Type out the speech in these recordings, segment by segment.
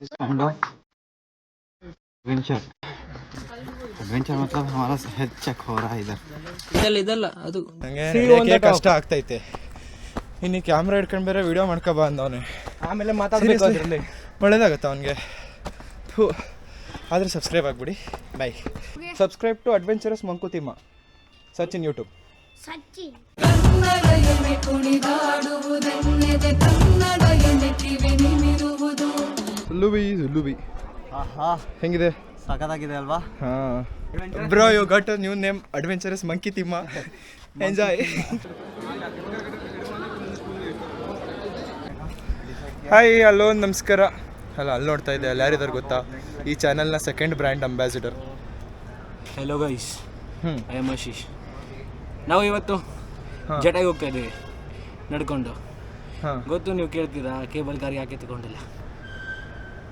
Adventure adventure मतलब हमारा health check हो रहा है इधर ಇದಲ್ಲ ಅದು ನಂಗೆ ಕಷ್ಟ ಆಗ್ತೈತೆ. ಇನ್ನು ಕ್ಯಾಮ್ರಾ ಹಿಡ್ಕೊಂಡು ಬೇರೆ ವಿಡಿಯೋ ಮಾಡ್ಕೊ ಬಂದವನೇ, ಆಮೇಲೆ ಮಾತಾಡಬೇಕು ಅದರಲ್ಲಿ. ಒಳ್ಳೇದಾಗುತ್ತೆ ಅವನಿಗೆ. ಆದರೆ ಸಬ್ಸ್ಕ್ರೈಬ್ ಆಗಿಬಿಡಿ. Bye. Subscribe to adventurous Mankutimma. Search in YouTube. ಲುಬಿ ಹೆಂಗಿದೆ? ಸಖತ್ತಾಗಿದೆ ಅಲ್ವಾ? ಹಾಂ bro, you got a new name, adventurous monkey Timma. Enjoy. Hi, hello, ನಮಸ್ಕಾರ. ಅಲ್ಲಿ ನೋಡ್ತಾ ಇದ್ದೆ, ಅಲ್ಲಿ ಯಾರಿದ್ದಾರೆ ಗೊತ್ತಾ? ಈ ಚಾನಲ್ನ second brand ambassador. Hello guys, I am Ashish. ನಾವು ಇವತ್ತು ಜಟಾಗಿ ಹೋಗ್ತಾ ಇದ್ದೀವಿ ನಡ್ಕೊಂಡು. ಗೊತ್ತು, ನೀವು ಕೇಳ್ತೀರಾ ಕೇಬಲ್ ಕಾರ್ ಯಾಕೆ ತಗೊಂಡಿಲ್ಲ?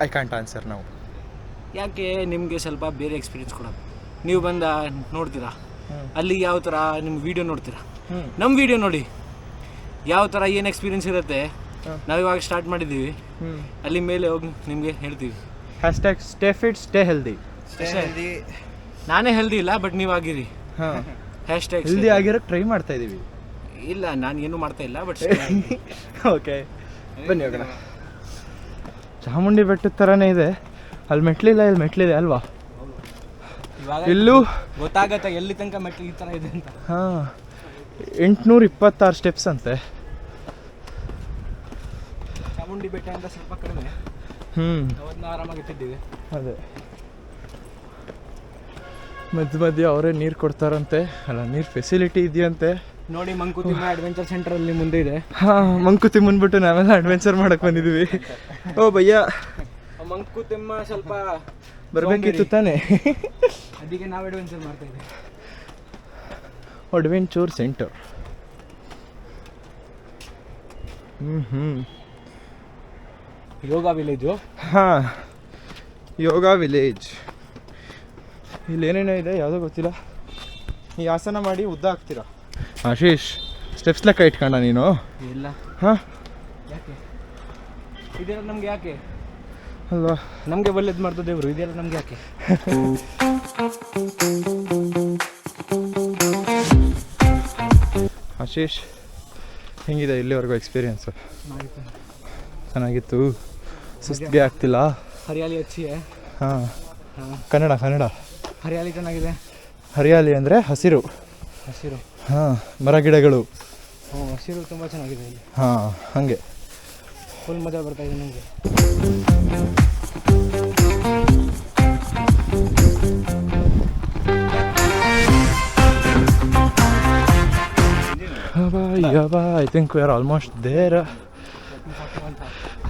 ಐ ಕಾಂಟ್ ಆನ್ಸರ್ ನಾವು. ಯಾಕೆ? ನಿಮಗೆ ಸ್ವಲ್ಪ ಬೇರೆ ಎಕ್ಸ್ಪೀರಿಯನ್ಸ್ ಕೊಡೋದು. ನೀವು ಬಂದ ನೋಡ್ತೀರಾ, ಅಲ್ಲಿ ಯಾವ ಥರ ನಿಮ್ಮ ವೀಡಿಯೋ ನೋಡ್ತೀರಾ, ನಮ್ಮ ವೀಡಿಯೋ ನೋಡಿ ಯಾವ ಥರ ಏನು ಎಕ್ಸ್ಪೀರಿಯನ್ಸ್ ಇರುತ್ತೆ. ನಾವಿವಾಗ ಸ್ಟಾರ್ಟ್ ಮಾಡಿದ್ದೀವಿ, ಅಲ್ಲಿ ಮೇಲೆ ಹೋಗಿ ನಿಮಗೆ ಹೇಳ್ತೀವಿ. Hashtag stay fit stay healthy. ನಾನೇ ಹೆಲ್ದಿ ಇಲ್ಲ, ಬಟ್ ನೀವು ಆಗಿರಿ. ಹ್ಯಾಶ್ಟ್ಯಾಗ್ ಹೆಲ್ದಿ ಆಗಿರೋಕ್ಕೆ ಟ್ರೈ ಮಾಡ್ತಾ ಇದ್ದೀವಿ. ಇಲ್ಲ, ನಾನು ಏನೂ ಮಾಡ್ತಾ ಇಲ್ಲ, ಬಟ್ ಓಕೆ, ಬನ್ನಿ ಹೋಗೋಣ. ಚಾಮುಂಡಿ ಬೆಟ್ಟದ ಥರನೇ ಇದೆ. ಅಲ್ಲಿ ಮೆಟ್ಲಿಲ್ಲ, ಇಲ್ಲಿ ಮೆಟ್ಲಿದೆ ಅಲ್ವಾ? ಇಲ್ಲೂ ಗೊತ್ತಾಗತ್ತೆ ಎಲ್ಲಿ ತನಕ ಮೆಟ್ಲು ಈ ಥರ ಇದೆ ಅಂತ. ಹಾಂ, 826 ಸ್ಟೆಪ್ಸ್ ಅಂತೆ. ಚಾಮುಂಡಿ ಬೆಟ್ಟ ಅಂತ ಸ್ವಲ್ಪ ಕಡಿಮೆ. ಅವನ್ನ ಆರಾಮಾಗಿ ಇಟ್ಟಿದ್ದೀವಿ. ಅದೇ ಮಧ್ಯೆ ಅವರೇ ನೀರು ಕೊಡ್ತಾರಂತೆ. ಅಲ್ಲ, ನೀರು ಫೆಸಿಲಿಟಿ ಇದೆಯಂತೆ. ನೋಡಿ, ಮಂಕುತಿಮ್ಮ ಅಡ್ವೆಂಚರ್ ಸೆಂಟರ್ ಅಲ್ಲಿ ಮುಂದೆ ಇದೆ. ಹಾಂ, ಮಂಕುತಿಮ್ಮನ್ ಬಿಟ್ಟು ನಾವೆಲ್ಲ ಅಡ್ವೆಂಚರ್ ಮಾಡಕ್ಕೆ ಬಂದಿದ್ದೀವಿ. ಓ ಭಯ್ಯ, ಮಂಕುತಿಮ್ಮ ಸ್ವಲ್ಪ ಬರಬೇಕಿತ್ತು ತಾನೇ. ಅದಕ್ಕೆ ನಾವು ಅಡ್ವೆಂಚರ್ ಮಾಡ್ತಾ ಇದ್ದೀವಿ. Adventure centre. ಯೋಗ ವಿಲೇಜು. ಹಾಂ, ಯೋಗ ವಿಲೇಜ್. ಇಲ್ಲಿ ಏನೇನೋ ಇದೆ, ಯಾವುದೋ ಗೊತ್ತಿಲ್ಲ. ಈ ಆಸನ ಮಾಡಿ ಉದ್ದ ಹಾಕ್ತೀರಾ? ಆಶೀಶ್, ಸ್ಟೆಪ್ಸ್ ಲೆಕ್ಕ ಇಟ್ಕೊಂಡ ನೀನು? ಇಲ್ಲ. ಹಾಂ, ಯಾಕೆ ಇದೆಲ್ಲ ನಮ್ಗೆ ಯಾಕೆ ಅಲ್ವಾ? ನಮಗೆ ಒಳ್ಳೇದು ಮಾಡ್ತದೆ ದೇವರು, ಇದೆಲ್ಲ ನಮ್ಗೆ ಯಾಕೆ? ಆಶೀಶ್, ಹೆಂಗಿದೆ ಇಲ್ಲಿವರೆಗೂ ಎಕ್ಸ್ಪೀರಿಯನ್ಸು? ಚೆನ್ನಾಗಿತ್ತು. ಸುಸ್ತಿಗೆ ಆಗ್ತಿಲ್ಲ. ಹರಿಯಾಲಿ ಹಚ್ಚಿ. ಹಾಂ, ಕನ್ನಡ ಹರಿಯಾಲಿ ಚೆನ್ನಾಗಿದೆ. ಹರಿಯಾಲಿ ಅಂದರೆ ಹಸಿರು. ಹಾಂ, ಮರ ಗಿಡಗಳು. ಹಸಿರು ತುಂಬ ಚೆನ್ನಾಗಿದೆ ಇಲ್ಲಿ. ಹಾಂ, ಹಾಗೆ ಫುಲ್ ಮಜಾ ಬರ್ತಾ ಇದೆ ನಮಗೆ. I think we are almost there.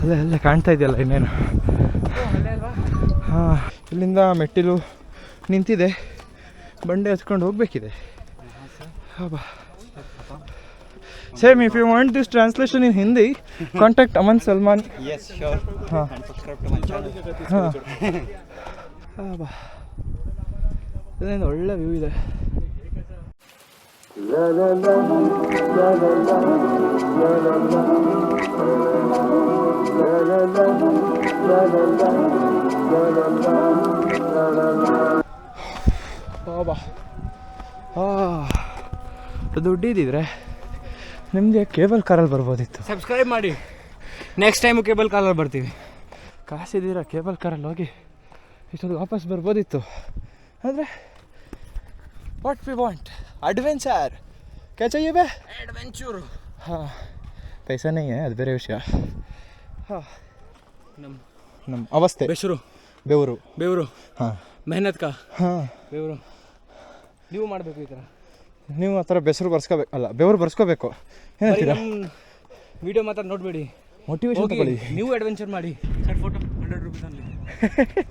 ಅಲ್ಲೇ ಕಾಣ್ತಾ ಇದೆಯಲ್ಲ ಇನ್ನೇನು. ಹಾಂ, ಇಲ್ಲಿಂದ ಮೆಟ್ಟಿಲು ನಿಂತಿದೆ, ಬಂಡೆ ಹತ್ಕೊಂಡು ಹೋಗ್ಬೇಕಿದೆ. ಹಾಬಾ. Same, if you want this translation in Hindi, contact Aman Salman. Yes, sure. And subscribe to my channel. ಹಾಬಾ, ಇದೊಂದು ಒಳ್ಳೆ ವ್ಯೂ ಇದೆ. ಬಾಬಾ, ದುಡ್ಡಿದ್ರೆ ನಿಮಗೆ ಕೇಬಲ್ ಕಾರಲ್ಲಿ ಬರ್ಬೋದಿತ್ತು. ಸಬ್ಸ್ಕ್ರೈಬ್ ಮಾಡಿ, ನೆಕ್ಸ್ಟ್ ಟೈಮು ಕೇಬಲ್ ಕಾರಲ್ಲಿ ಬರ್ತೀವಿ. ಕಾಸಿದ್ದೀರಾ ಕೇಬಲ್ ಕಾರಲ್ಲಿ ಹೋಗಿ ಇಷ್ಟೊಂದು ವಾಪಸ್ ಬರ್ಬೋದಿತ್ತು. ಅಂದರೆ ವಾಟ್ ವಿ ವಾಂಟ್ ಅಡ್ವೆಂಚರ್. ಕ್ಯಾ ಚಾಹಿಯೆ ಬೇ? ಅಡ್ವೆಂಚರ್. ಹಾಂ, ಪೈಸಾ ನೈ ಹೈ, ಅದು ಬೇರೆ ವಿಷಯ. ಹಾಂ, ನಮ್ಮ ಅವಸ್ಥೆ ಬೆವರು. ಹಾಂ, ಮೆಹನತ್ ಕಾ. ಹಾಂ, ಬೆವರು. ನೀವು ಮಾಡಬೇಕು ಈ ಥರ. ನೀವು ಆ ಥರ ಬೆವರು ಬರ್ಸ್ಕೋಬೇಕು. ಏನಂತೀರಾ? ವಿಡಿಯೋ ಮಾತ್ರ ನೋಡಬೇಡಿ, ಮೋಟಿವೇಶನ್ ತಗೊಳ್ಳಿ. ನೀವು ಅಡ್ವೆಂಚರ್ ಮಾಡಿ. ಸರ್, ಫೋಟೋ 100 ರೂಪೀಸ್ ಅಲ್ಲಿ.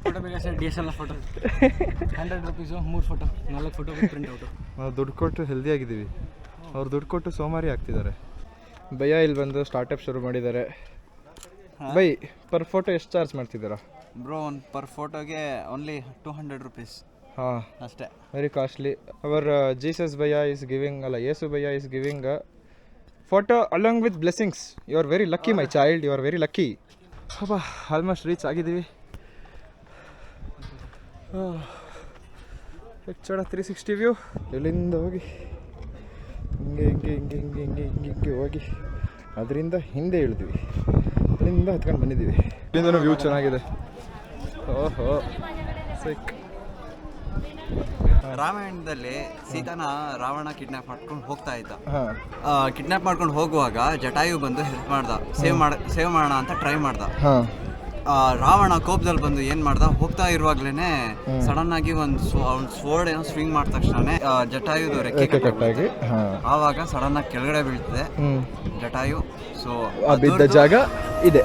ಫೋಟೋ ಬೇಕಾ sir? DSLR photo 100 rupees, 3 photo, 4 photo print out. ನಾವು ದುಡ್ಡು ಕೊಟ್ಟು ಹೆಲ್ದಿ ಆಗಿದ್ದೀವಿ, ಅವ್ರು ದುಡ್ಡು ಕೊಟ್ಟು ಸೋಮಾರಿ ಆಗ್ತಿದ್ದಾರೆ. ಭಯ್ಯ ಇಲ್ಲಿ ಬಂದು ಸ್ಟಾರ್ಟಪ್ ಶುರು ಮಾಡಿದ್ದಾರೆ. ಬೈ, ಪರ್ ಫೋಟೋ ಎಷ್ಟು ಚಾರ್ಜ್ ಮಾಡ್ತಿದ್ದೀರಾ? ಬ್ರೋ, ಒಂದು ಪರ್ ಫೋಟೋಗೆ ಓನ್ಲಿ 200 ರೂಪೀಸ್. ಹಾಂ, ಅಷ್ಟೇ. Very costly. ಅವರ್ ಜೀಸಸ್ ಭಯ್ಯ ಈಸ್ ಗಿವಿಂಗ್, ಅಲ್ಲ, ಯೇಸು ಭಯ್ಯ is giving photo along with blessings. You are very lucky my child, you are very lucky. ಅಬ್ಬಾ, ಆಲ್ಮೋಸ್ಟ್ ರೀಚ್ ಆಗಿದ್ದೀವಿ. ಹೆಚ್ಚೋಡ 360 ವ್ಯೂ. ಇಲ್ಲಿಂದ ಹೋಗಿ ಹಿಂಗೆ ಹಿಂಗೆ ಹಿಂಗೆ ಹಿಂಗೆ ಹಿಂಗೆ ಹಿಂಗೆ ಹಿಂಗೆ ಹೋಗಿ ಅದರಿಂದ ಹಿಂದೆ ಇಳಿದ್ವಿ, ಅಲ್ಲಿಂದ ಹತ್ಕೊಂಡು ಬಂದಿದ್ದೀವಿ. ಇಲ್ಲಿಂದನೂ ವ್ಯೂ ಚೆನ್ನಾಗಿದೆ. ಓಹೋ ಸಿಕ್. ರಾಮಾಯಣದಲ್ಲಿ ಸೀತಾನ ರಾವಣ ಕಿಡ್ನಾಪ್ ಮಾಡ್ಕೊಂಡು ಹೋಗ್ತಾ ಇದ್ದ. ಹಾಂ, ಕಿಡ್ನಾಪ್ ಮಾಡ್ಕೊಂಡು ಹೋಗುವಾಗ ಜಟಾಯು ಬಂದು ಹೆಲ್ಪ್ ಮಾಡ್ದ, ಸೇವ್ ಮಾಡೋಣ ಅಂತ ಟ್ರೈ ಮಾಡ್ದ. ಹಾಂ, ರಾವಣ ಕೋಪದಲ್ಲಿ ಬಂದು ಏನ್ ಮಾಡ್ದ, ಹೋಗ್ತಾ ಇರುವಾಗ್ಲೇನೆ ಸಡನ್ ಆಗಿ ಒಂದು ಸ್ವೋರ್ಡ್ ಏನೋ ಸ್ವಿಂಗ್ ಮಾಡಿದ ತಕ್ಷಣ ಜಟಾಯುದು ರೆಕ್ಕೆ ಕಟ್ಟಾಗಿ. ಹಾಂ, ಆವಾಗ ಸಡನ್ ಆಗಿ ಕೆಳಗಡೆ ಬೀಳ್ತದೆ ಜಟಾಯು. ಸೊ ಬಿದ್ದ ಜಾಗ ಇದೆ.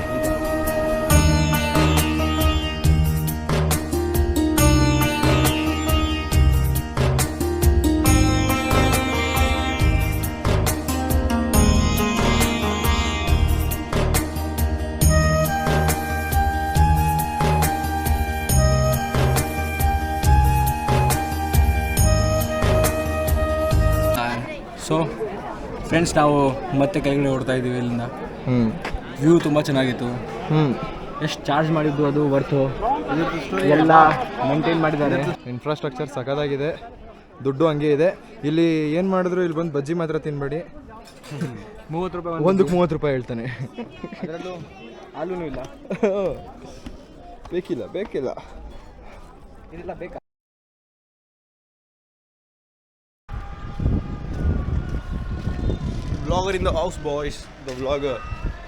ಸೊ ಫ್ರೆಂಡ್ಸ್, ನಾವು ಮತ್ತೆ ಕೆಳಗಡೆ ಓಡ್ತಾ ಇದ್ದೀವಿ ಇಲ್ಲಿಂದ. ವ್ಯೂ ತುಂಬ ಚೆನ್ನಾಗಿತ್ತು. ಎಷ್ಟು ಚಾರ್ಜ್ ಮಾಡಿದ್ದು ಅದು ವರ್ತು, ಎಲ್ಲ ಮೇಂಟೈನ್ ಮಾಡಿದ್ದಾರೆ. ಇನ್ಫ್ರಾಸ್ಟ್ರಕ್ಚರ್ ಸಖತ್ತಾಗಿದೆ, ದುಡ್ಡು ಹಂಗೆ ಇದೆ. ಇಲ್ಲಿ ಏನು ಮಾಡಿದ್ರು ಇಲ್ಲಿ ಬಂದು ಬಜ್ಜಿ ಮಾತ್ರ ತಿನ್ಬೇಡಿ. 30 ರೂಪಾಯಿ ಒಂದಕ್ಕೆ 30 ರೂಪಾಯಿ ಹೇಳ್ತಾನೆ. ಅದರಲ್ಲೂ ಹಾಲೂ ಇಲ್ಲ. ಬೇಕಿಲ್ಲ ಇದೆಲ್ಲ ಬೇಕಾ? Vlogger in the house, boys. The vlogger.